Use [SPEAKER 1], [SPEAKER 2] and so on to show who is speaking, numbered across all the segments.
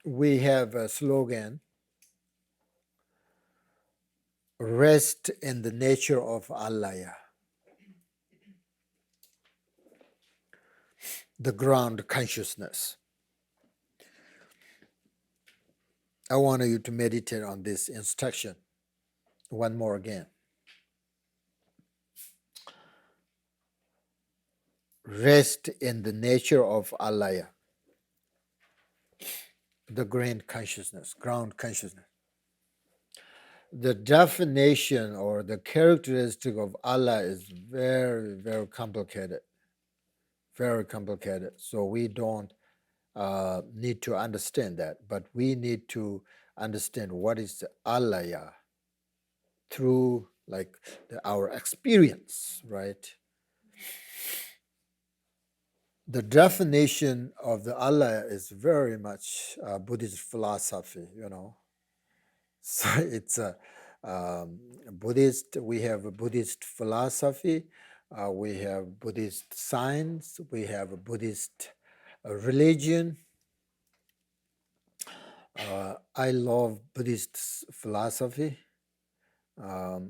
[SPEAKER 1] we have a slogan, rest in the nature of Alaya, the ground consciousness. I want you to meditate on this instruction one more again. Rest in the nature of Alaya, the ground consciousness. The definition or the characteristic of Allah is very, very complicated. Very complicated. So we don't need to understand that, but we need to understand what is the Alaya through our experience, right? The definition of the Allah is very much Buddhist philosophy, So it's a Buddhist. We have a Buddhist philosophy. We have Buddhist science. We have a Buddhist religion. I love Buddhist philosophy, but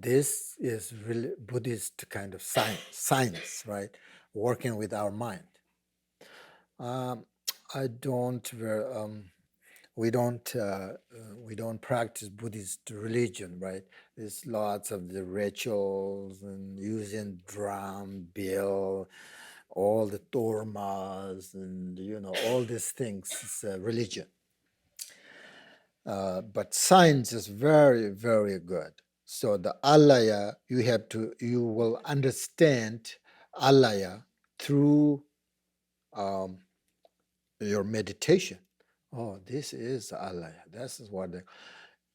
[SPEAKER 1] this is really Buddhist kind of science, right? Working with our mind. I don't. We don't practice Buddhist religion, right? There's lots of the rituals and using drum, bell, all the dharmas, and all these things. It's a religion. But science is very, very good. So the Alaya, you will understand Alaya through your meditation. Oh, this is Alaya. This is what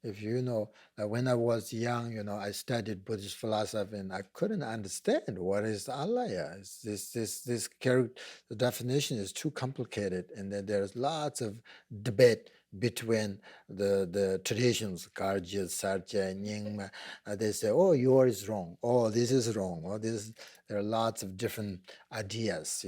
[SPEAKER 1] if you know that when I was young, I studied Buddhist philosophy and I couldn't understand what is Alaya. This character, the definition is too complicated, and then there's lots of debate between the traditions, Karja, Sarja, Nyingma. They say, oh, yours is wrong. Oh, this is wrong. Oh, there are lots of different ideas,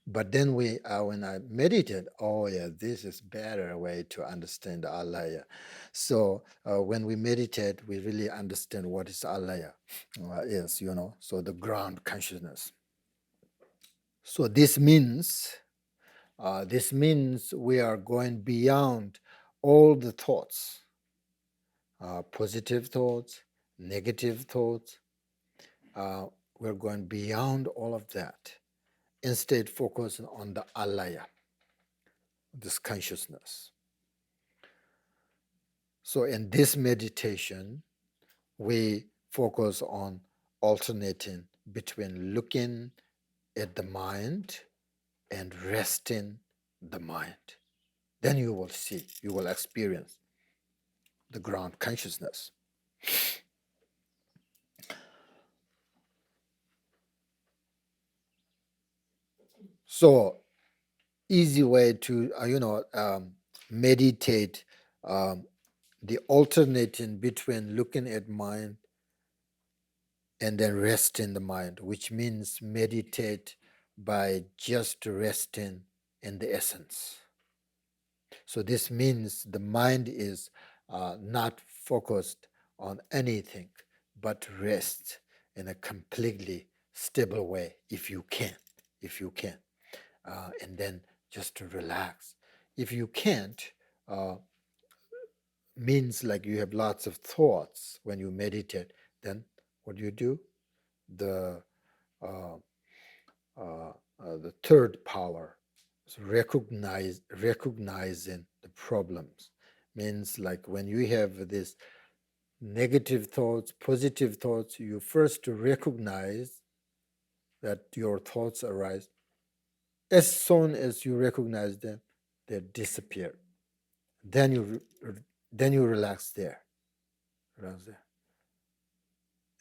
[SPEAKER 1] But then when I meditate, oh yeah, this is better way to understand Alaya. So when we meditate, we really understand what is Alaya is, So the ground consciousness. So this means we are going beyond all the thoughts, positive thoughts, negative thoughts. We're going beyond all of that. Instead, focusing on the Alaya, this consciousness. So in this meditation, we focus on alternating between looking at the mind and resting the mind. Then you will see, you will experience the ground consciousness. So easy way to, meditate the alternating between looking at mind and then rest in the mind, which means meditate by just resting in the essence. So this means the mind is not focused on anything, but rest in a completely stable way if you can, and then just to relax. If you can't, means like you have lots of thoughts when you meditate, then what do? The third power is recognizing the problems. Means like when you have this negative thoughts, positive thoughts, you first recognize that your thoughts arise. As soon as you recognize them, they disappear. Then you relax there.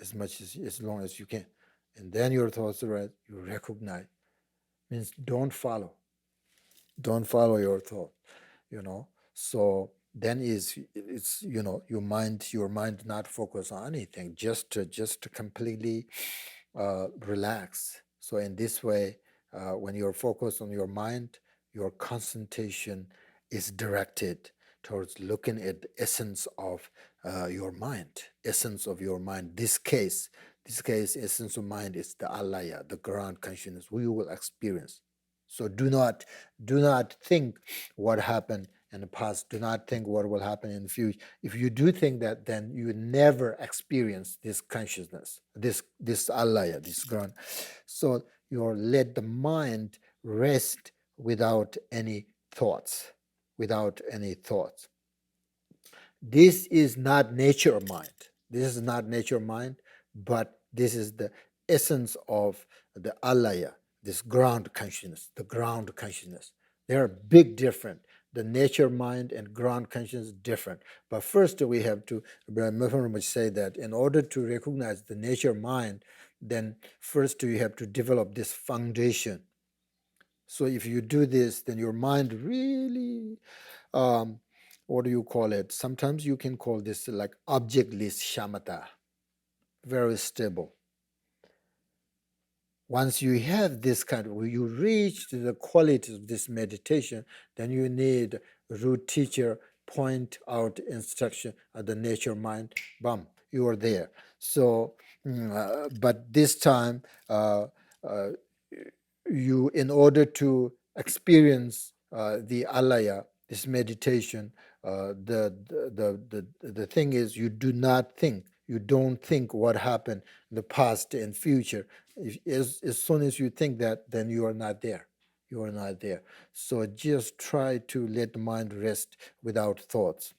[SPEAKER 1] As long as you can. And then your thoughts arise, you recognize. Means don't follow your thought, So then it's your mind not focus on anything, just to completely relax. So in this way, when you're focused on your mind, your concentration is directed towards looking at the essence of your mind, essence of your mind. This case, essence of mind is the alaya, the ground consciousness we will experience. So do not think what happened in the past. Do not think what will happen in the future. If you do think that, then you never experience this consciousness, this alaya, this ground. So you let the mind rest without any thoughts, without any thoughts. This is not nature mind. This is not nature mind, but this is the essence of the alaya, this ground consciousness, the ground consciousness. They are big different. The nature mind and ground consciousness is different. But first we have to, Brahma say that in order to recognize the nature mind, then first you have to develop this foundation. So if you do this, then your mind really, what do you call it? Sometimes you can call this like objectless shamatha, very stable. Once you have this kind of, you reach to the quality of this meditation, then you need a root teacher point out instruction of the nature mind, bam, you are there. So, but this time, you, in order to experience the alaya, this meditation, the thing is, you do not think, you don't think what happened in the past and future. As soon as you think that, then you are not there. You are not there. So just try to let the mind rest without thoughts.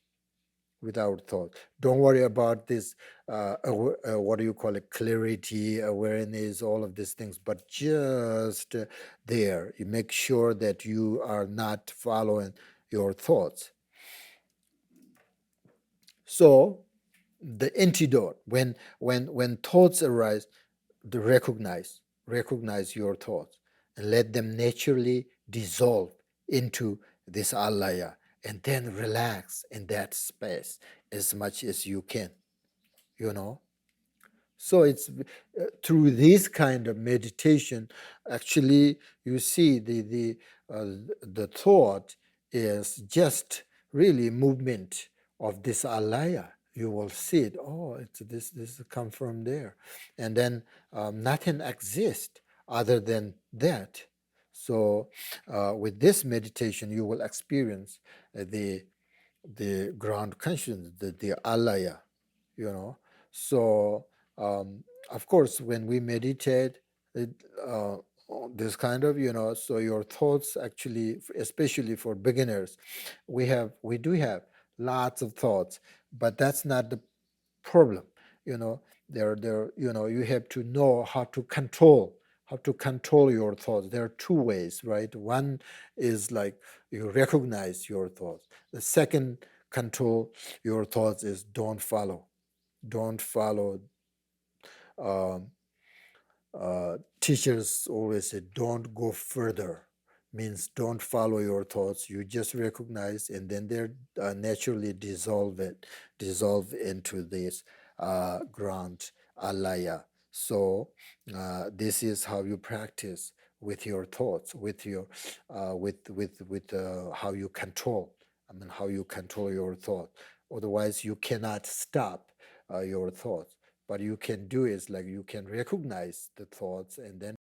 [SPEAKER 1] Without thought. Don't worry about this, what do you call it, clarity, awareness, all of these things, but just there. You make sure that you are not following your thoughts. So the antidote, when thoughts arise, to recognize your thoughts and let them naturally dissolve into this alaya, and then relax in that space as much as you can, So it's through this kind of meditation, actually, you see the thought is just really movement of this alaya. You will see it. Oh, it's this come from there, and then nothing exists other than that. So, with this meditation, you will experience the ground consciousness, the alaya, So, of course, when we meditate, it, uh, this kind of, so your thoughts actually, especially for beginners, we do have lots of thoughts, but that's not the problem. You have to know how to control your thoughts. There are two ways, right? One is like you recognize your thoughts. The second, control your thoughts, is don't follow. um, Teachers always say don't go further, means don't follow your thoughts. You just recognize, and then they're naturally dissolve into this ground alaya. So this is how you practice with your thoughts, with your how you control. How you control your thought. Otherwise, you cannot stop your thoughts. What you can do is like you can recognize the thoughts and then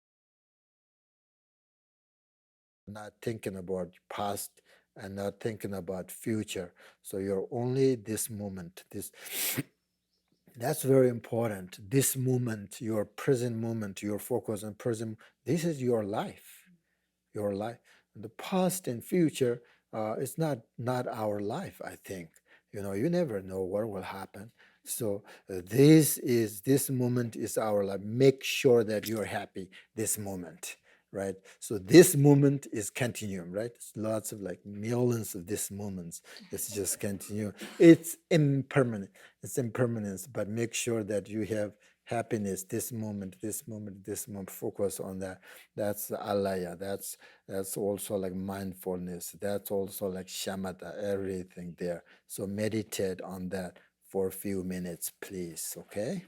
[SPEAKER 1] not thinking about past and not thinking about future. So you're only this moment. That's very important. This moment, your present moment, your focus on present. This is your life. Your life. The past and future is not our life. I think you never know what will happen. So this moment is our life. Make sure that you're happy this moment, right? So this moment is continuum, right? It's lots of like millions of these moments. It's just continuum. It's impermanent. It's impermanence, but make sure that you have happiness this moment, this moment, this moment. Focus on that. That's the alaya. That's also like mindfulness. That's also like shamatha. Everything there. So meditate on that for a few minutes, please. Okay.